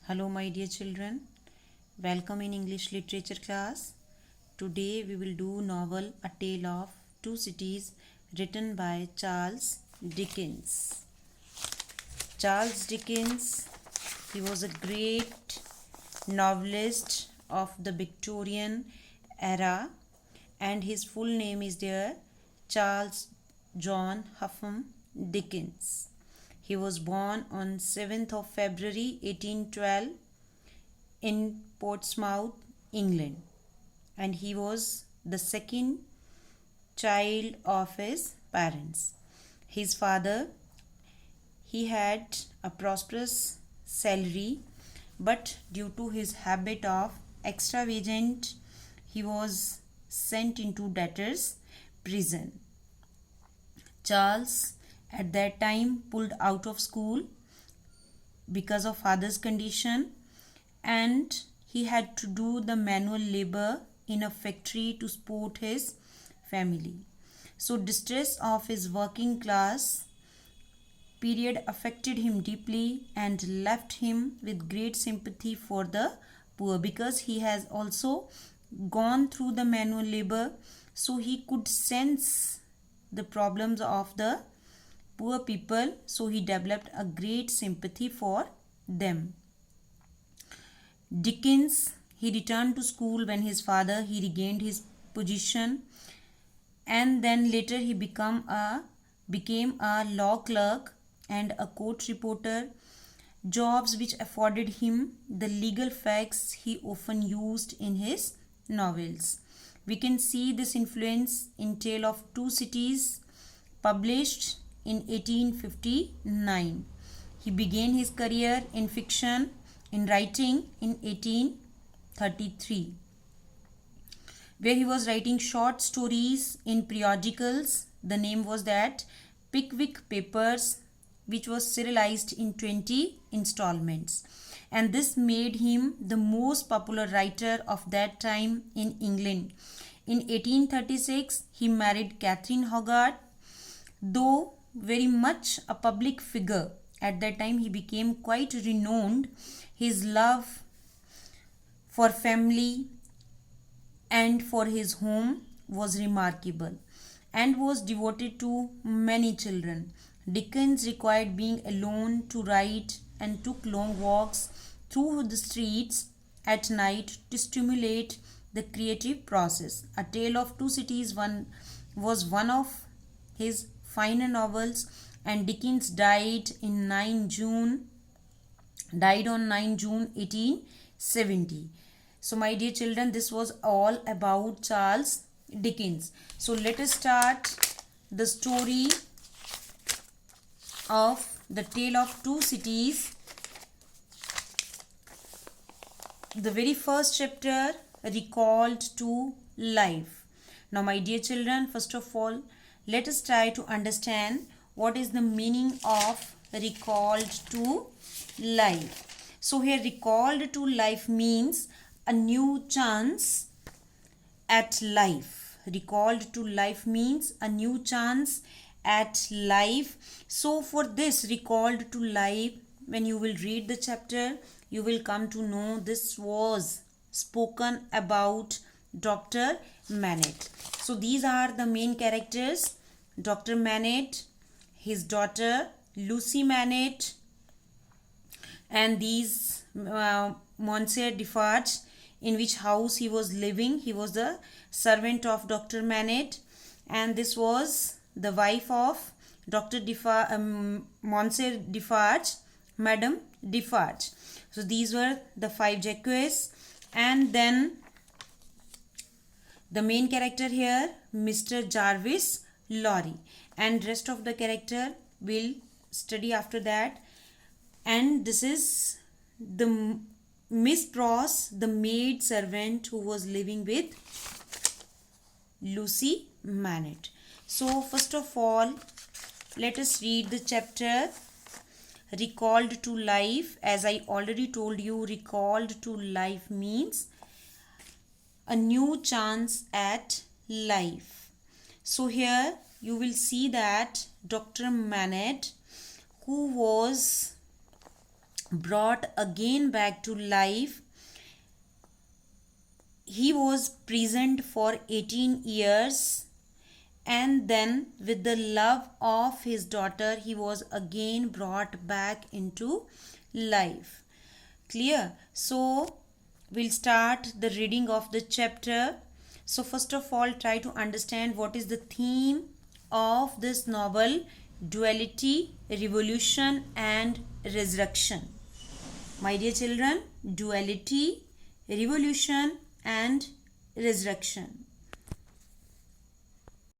Hello, my dear children. Welcome in English literature class. Today we will do novel A Tale of Two Cities written by Charles Dickens. Charles Dickens, he was a great novelist of the Victorian era, and his full name is there Charles John Huffam Dickens. He was born on 7th of February 1812 in Portsmouth, England, and he was the second child of his parents. His father, he had a prosperous salary, but due to his habit of extravagant, he was sent into debtors' prison. Charles at that time pulled out of school because of father's condition, and he had to do the manual labor in a factory to support his family. So distress of his working class period affected him deeply and left him with great sympathy for the poor, because he has also gone through the manual labor, so he could sense the problems of the poor people, so he developed a great sympathy for them. Dickens, he returned to school when his father he regained his position, and then later he became a law clerk and a court reporter, jobs which afforded him the legal facts he often used in his novels. We can see this influence in Tale of Two Cities, published in 1859. He began his career in fiction in writing in 1833, where he was writing short stories in periodicals. The name was that Pickwick Papers, which was serialized in 20 installments, and this made him the most popular writer of that time in England. In 1836 he married Catherine Hogarth. Though very much a public figure at that time, he became quite renowned. His love for family and for his home was remarkable and was devoted to many children. Dickens required being alone to write and took long walks through the streets at night to stimulate the creative process. A Tale of Two Cities was one of his finer novels, and Dickens died on 9 June 1870. So my dear children, this was all about Charles Dickens. So let us start the story of The Tale of Two Cities. The very first chapter, Recalled to Life. Now my dear children, first of all, let us try to understand what is the meaning of recalled to life. So here recalled to life means a new chance at life. Recalled to life means a new chance at life. So for this recalled to life, when you will read the chapter, you will come to know this was spoken about Dr. Manette. So these are the main characters: Dr. Manette, his daughter Lucy Manette, and these Monsieur Defarge, in which house he was living. He was the servant of Dr. Manette, and this was the wife of Dr. Monsieur Defarge, Madame Defarge. So these were the five Jacques, and then the main character here, Mr. Jarvis Lorry, and rest of the character will study after that. And this is the Miss Pross, the maid servant who was living with Lucy Manette. So first of all, let us read the chapter Recalled to Life. As I already told you, recalled to life means a new chance at life. So here you will see that Dr. Manette, who was brought again back to life. He was prisoned for 18 years, and then with the love of his daughter he was again brought back into life. Clear? So we'll start the reading of the chapter. So first of all, try to understand what is the theme of this novel: duality, revolution and resurrection. My dear children, duality, revolution and resurrection.